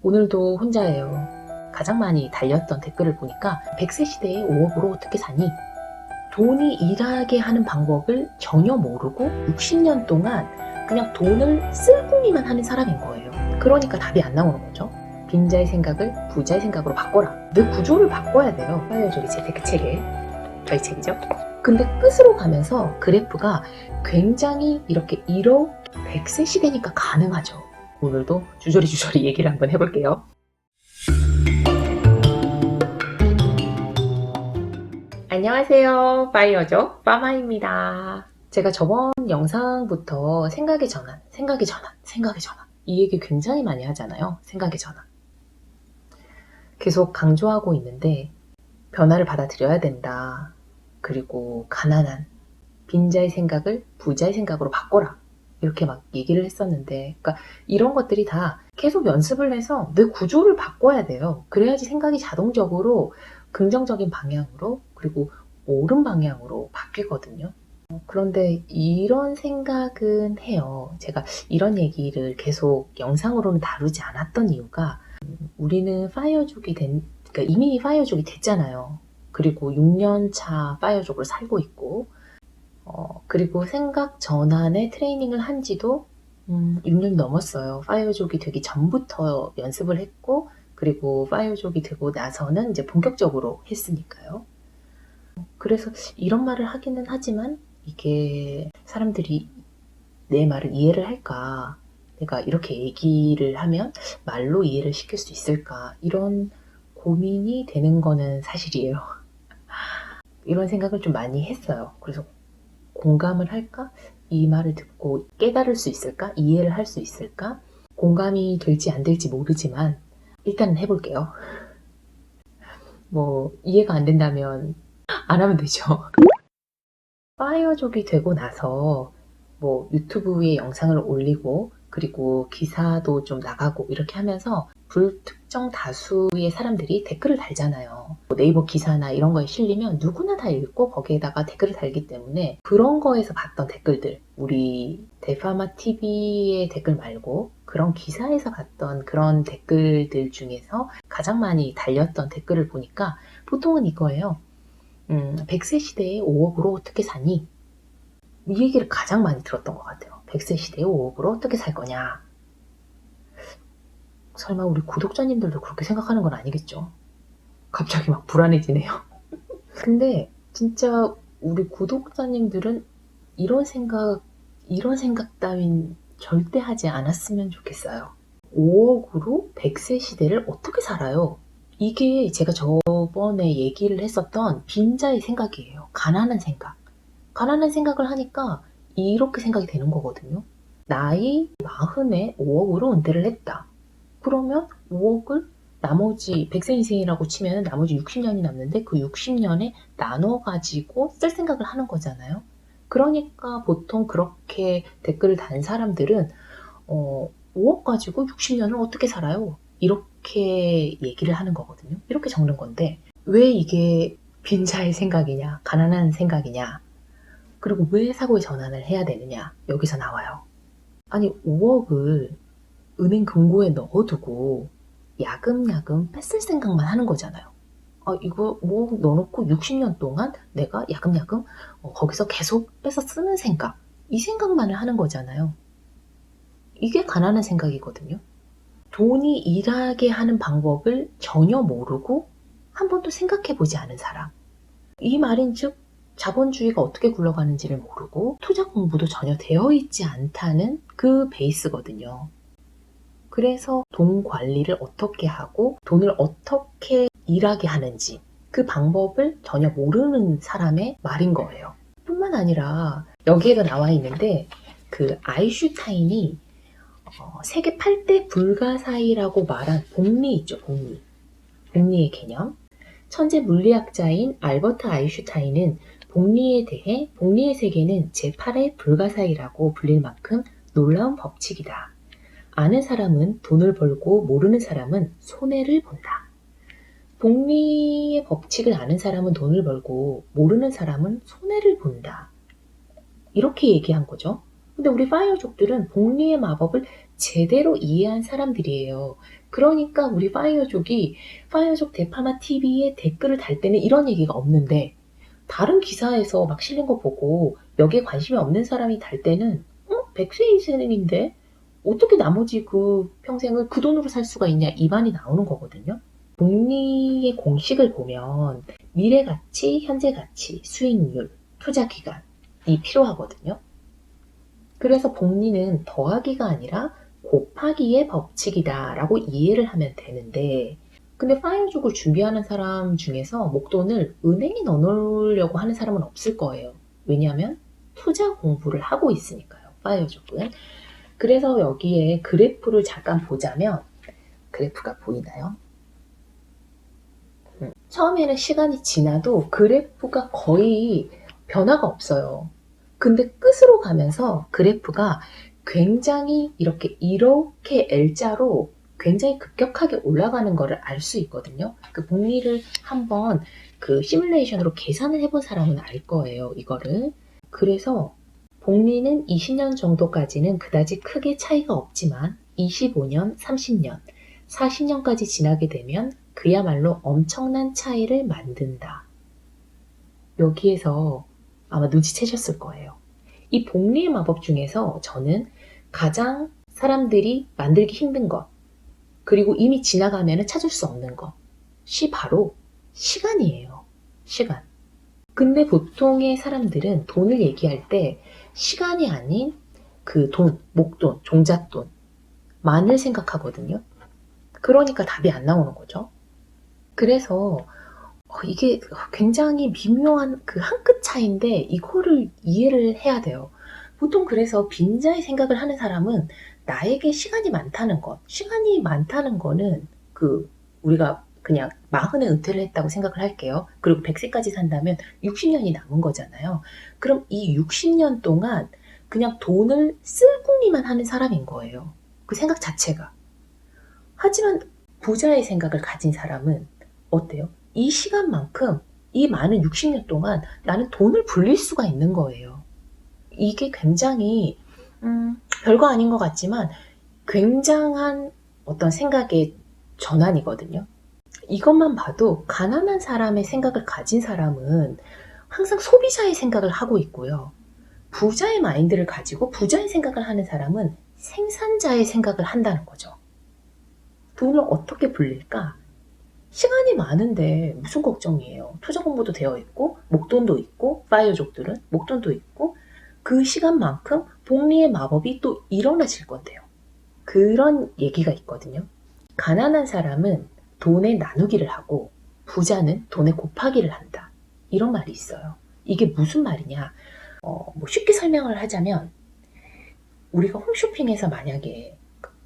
오늘도 혼자예요. 가장 많이 달렸던 댓글을 보니까 100세 시대에 5억으로 어떻게 사니? 돈이 일하게 하는 방법을 전혀 모르고 60년 동안 그냥 돈을 쓸궁리만 하는 사람인 거예요. 그러니까 답이 안 나오는 거죠. 빈자의 생각을 부자의 생각으로 바꿔라. 내 구조를 바꿔야 돼요. 파이어족이 제 데크책에 저희 책이죠. 근데 끝으로 가면서 그래프가 굉장히 이렇게 1억 100세 시대니까 가능하죠. 오늘도 주저리 얘기를 한번 해볼게요. 안녕하세요. 파이어족 빠마입니다. 제가 저번 영상부터 생각의 전환 이 얘기 굉장히 많이 하잖아요. 생각의 전환. 계속 강조하고 있는데 변화를 받아들여야 된다. 그리고 가난한 빈자의 생각을 부자의 생각으로 바꿔라. 이렇게 막 얘기를 했었는데, 그러니까 이런 것들이 다 계속 연습을 해서 내 구조를 바꿔야 돼요. 그래야지 생각이 자동적으로 긍정적인 방향으로, 그리고 옳은 방향으로 바뀌거든요. 그런데 이런 생각은 해요. 제가 이런 얘기를 계속 영상으로는 다루지 않았던 이유가, 우리는 그러니까 이미 파이어족이 됐잖아요. 그리고 6년차 파이어족으로 살고 있고, 그리고 생각 전환의 트레이닝을 한 지도 6년이 넘었어요. 파이어족이 되기 전부터 연습을 했고, 그리고 파이어족이 되고 나서는 이제 본격적으로 했으니까요. 그래서 이런 말을 하기는 하지만 이게 사람들이 내 말을 이해를 할까? 내가 이렇게 얘기를 하면 말로 이해를 시킬 수 있을까? 이런 고민이 되는 거는 사실이에요. 이런 생각을 좀 많이 했어요. 그래서 공감을 할까? 이 말을 듣고 깨달을 수 있을까? 이해를 할 수 있을까? 공감이 될지 안 될지 모르지만 일단은 해볼게요. 뭐 이해가 안 된다면 안 하면 되죠. 파이어족이 되고 나서 뭐 유튜브에 영상을 올리고 그리고 기사도 좀 나가고 이렇게 하면서 불특정 다수의 사람들이 댓글을 달잖아요. 네이버 기사나 이런 거에 실리면 누구나 다 읽고 거기에다가 댓글을 달기 때문에 그런 거에서 봤던 댓글들, 우리 데파마 TV의 댓글 말고 그런 기사에서 봤던 그런 댓글들 중에서 가장 많이 달렸던 댓글을 보니까 보통은 이거예요. 100세 시대에 5억으로 어떻게 사니? 이 얘기를 가장 많이 들었던 것 같아요. 100세 시대에 5억으로 어떻게 살 거냐? 설마 우리 구독자님들도 그렇게 생각하는 건 아니겠죠? 갑자기 막 불안해지네요. 근데 진짜 우리 구독자님들은 이런 생각 따윈 절대 하지 않았으면 좋겠어요. 5억으로 100세 시대를 어떻게 살아요? 이게 제가 저번에 얘기를 했었던 빈자의 생각이에요. 가난한 생각. 가난한 생각을 하니까 이렇게 생각이 되는 거거든요. 나이 40에 5억으로 은퇴를 했다. 그러면 5억을 나머지 100세 인생이라고 치면 나머지 60년이 남는데 그 60년에 나눠가지고 쓸 생각을 하는 거잖아요. 그러니까 보통 그렇게 댓글을 단 사람들은 5억 가지고 60년을 어떻게 살아요? 이렇게 얘기를 하는 거거든요. 이렇게 적는 건데 왜 이게 빈자의 생각이냐, 가난한 생각이냐, 그리고 왜 사고의 전환을 해야 되느냐, 여기서 나와요. 아니 5억을 은행 금고에 넣어두고 야금야금 뺏을 생각만 하는 거잖아요. 이거 5억 넣어놓고 60년 동안 내가 야금야금 거기서 계속 뺏어 쓰는 생각, 이 생각만을 하는 거잖아요. 이게 가난한 생각이거든요. 돈이 일하게 하는 방법을 전혀 모르고 한 번도 생각해보지 않은 사람. 이 말인즉 자본주의가 어떻게 굴러가는지를 모르고 투자 공부도 전혀 되어 있지 않다는 그 베이스거든요. 그래서 돈 관리를 어떻게 하고 돈을 어떻게 일하게 하는지 그 방법을 전혀 모르는 사람의 말인 거예요. 뿐만 아니라 여기에도 나와 있는데 그 아인슈타인이 세계 8대 불가사의라고 말한 복리 있죠, 복리. 복리의 개념. 천재 물리학자인 알버트 아인슈타인은 복리에 대해 복리의 세계는 제8의 불가사의라고 불릴 만큼 놀라운 법칙이다. 아는 사람은 돈을 벌고 모르는 사람은 손해를 본다. 복리의 법칙을 아는 사람은 돈을 벌고 모르는 사람은 손해를 본다. 이렇게 얘기한 거죠. 근데 우리 파이어족들은 복리의 마법을 제대로 이해한 사람들이에요. 그러니까 우리 파이어족 대파마 TV에 댓글을 달 때는 이런 얘기가 없는데, 다른 기사에서 막 실린 거 보고 여기에 관심이 없는 사람이 달 때는 100세 이상인데 어떻게 나머지 그 평생을 그 돈으로 살 수가 있냐, 이 말이 나오는 거거든요. 복리의 공식을 보면 미래 가치, 현재 가치, 수익률, 투자 기간이 필요하거든요. 그래서 복리는 더하기가 아니라 곱하기의 법칙이다라고 이해를 하면 되는데, 근데 파이어족을 준비하는 사람 중에서 목돈을 은행에 넣어놓으려고 하는 사람은 없을 거예요. 왜냐하면 투자 공부를 하고 있으니까요, 파이어족은. 그래서 여기에 그래프를 잠깐 보자면, 그래프가 보이나요? 처음에는 시간이 지나도 그래프가 거의 변화가 없어요. 근데 끝으로 가면서 그래프가 굉장히 이렇게 L자로 굉장히 급격하게 올라가는 거를 알 수 있거든요. 그 복리를 한번 그 시뮬레이션으로 계산을 해본 사람은 알 거예요, 이거를. 그래서 복리는 20년 정도까지는 그다지 크게 차이가 없지만 25년, 30년, 40년까지 지나게 되면 그야말로 엄청난 차이를 만든다. 여기에서 아마 눈치채셨을 거예요. 이 복리의 마법 중에서 저는 가장 사람들이 만들기 힘든 것, 그리고 이미 지나가면 찾을 수 없는 것이 바로 시간이에요. 시간. 근데 보통의 사람들은 돈을 얘기할 때 시간이 아닌 그 돈, 목돈, 종잣돈만을 생각하거든요. 그러니까 답이 안 나오는 거죠. 그래서 이게 굉장히 미묘한 그 한 끗 차이인데 이거를 이해를 해야 돼요. 보통 그래서 빈자의 생각을 하는 사람은 나에게 시간이 많다는 것, 시간이 많다는 거는 그 우리가 그냥 40에 은퇴를 했다고 생각을 할게요. 그리고 100세까지 산다면 60년이 남은 거잖아요. 그럼 이 60년 동안 그냥 돈을 쓸 궁리만 하는 사람인 거예요. 그 생각 자체가. 하지만 부자의 생각을 가진 사람은 어때요? 이 시간만큼 이 많은 60년 동안 나는 돈을 불릴 수가 있는 거예요. 이게 굉장히 별거 아닌 것 같지만 굉장한 어떤 생각의 전환이거든요. 이것만 봐도 가난한 사람의 생각을 가진 사람은 항상 소비자의 생각을 하고 있고요. 부자의 마인드를 가지고 부자의 생각을 하는 사람은 생산자의 생각을 한다는 거죠. 돈을 어떻게 불릴까? 시간이 많은데 무슨 걱정이에요. 투자 공부도 되어 있고 목돈도 있고 파이어족들은 목돈도 있고 그 시간만큼 복리의 마법이 또 일어나질 건데요. 그런 얘기가 있거든요. 가난한 사람은 돈의 나누기를 하고 부자는 돈의 곱하기를 한다. 이런 말이 있어요. 이게 무슨 말이냐? 쉽게 설명을 하자면 우리가 홈쇼핑에서 만약에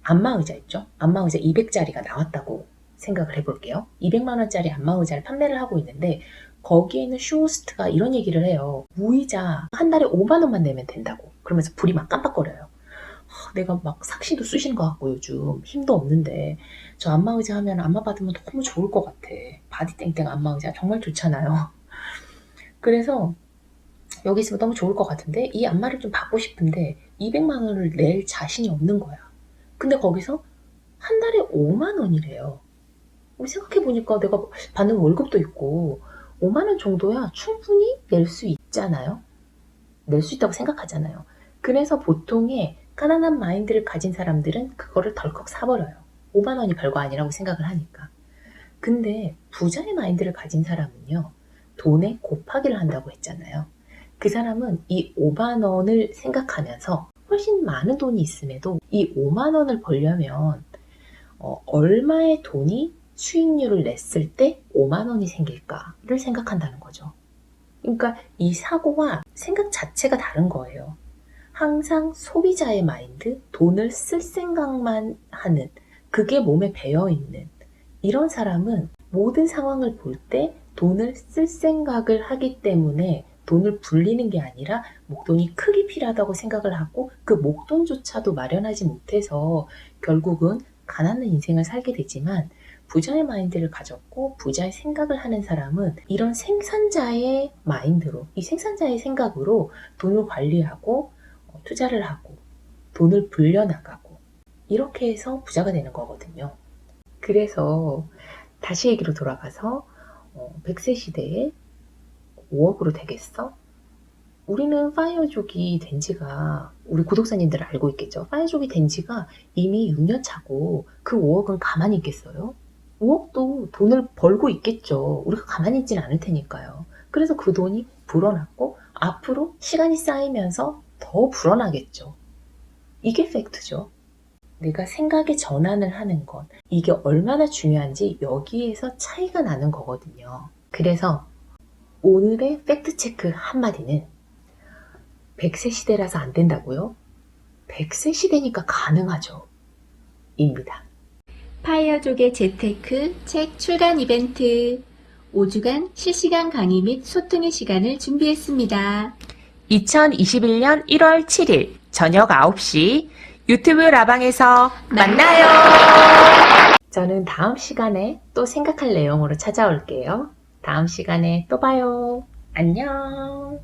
안마의자 있죠? 안마의자 200짜리가 나왔다고 생각을 해볼게요. 200만 원짜리 안마의자를 판매를 하고 있는데 거기에 있는 쇼호스트가 이런 얘기를 해요. 무이자 한 달에 5만 원만 내면 된다고. 그러면서 불이 막 깜빡거려요. 내가 막 삭신도 쑤시는 것 같고 요즘 힘도 없는데 저 안마의자 하면 안마 받으면 너무 좋을 것 같아. 바디땡땡 안마의자 정말 좋잖아요. 그래서 여기 있으면 너무 좋을 것 같은데 이 안마를 좀 받고 싶은데 200만 원을 낼 자신이 없는 거야. 근데 거기서 한 달에 5만 원이래요. 생각해보니까 내가 받는 월급도 있고 5만 원 정도야 충분히 낼 수 있잖아요. 낼 수 있다고 생각하잖아요. 그래서 보통의 가난한 마인드를 가진 사람들은 그거를 덜컥 사버려요. 5만 원이 별거 아니라고 생각을 하니까. 근데 부자의 마인드를 가진 사람은요. 돈에 곱하기를 한다고 했잖아요. 그 사람은 이 5만 원을 생각하면서 훨씬 많은 돈이 있음에도 이 5만 원을 벌려면 얼마의 돈이 수익률을 냈을 때 5만 원이 생길까를 생각한다는 거죠. 그러니까 이 사고와 생각 자체가 다른 거예요. 항상 소비자의 마인드, 돈을 쓸 생각만 하는, 그게 몸에 배어있는 이런 사람은 모든 상황을 볼 때 돈을 쓸 생각을 하기 때문에 돈을 불리는 게 아니라 목돈이 크게 필요하다고 생각을 하고 그 목돈조차도 마련하지 못해서 결국은 가난한 인생을 살게 되지만 부자의 마인드를 가졌고 부자의 생각을 하는 사람은 이런 생산자의 마인드로, 이 생산자의 생각으로 돈을 관리하고 투자를 하고 돈을 불려나가고 이렇게 해서 부자가 되는 거거든요. 그래서 다시 얘기로 돌아가서 100세 시대에 5억으로 되겠어? 우리는 파이어족이 된 지가, 우리 구독자님들 알고 있겠죠? 파이어족이 된 지가 이미 6년 차고 그 5억은 가만히 있겠어요? 5억도 돈을 벌고 있겠죠. 우리가 가만히 있진 않을 테니까요. 그래서 그 돈이 불어났고 앞으로 시간이 쌓이면서 더 불어나겠죠. 이게 팩트죠. 내가 생각의 전환을 하는 것, 이게 얼마나 중요한지 여기에서 차이가 나는 거거든요. 그래서 오늘의 팩트체크 한마디는 100세 시대라서 안 된다고요? 100세 시대니까 가능하죠. 입니다. 파이어족의 재테크 책 출간 이벤트 5주간 실시간 강의 및 소통의 시간을 준비했습니다. 2021년 1월 7일 저녁 9시 유튜브 라방에서 만나요. 저는 다음 시간에 또 생각할 내용으로 찾아올게요. 다음 시간에 또 봐요. 안녕.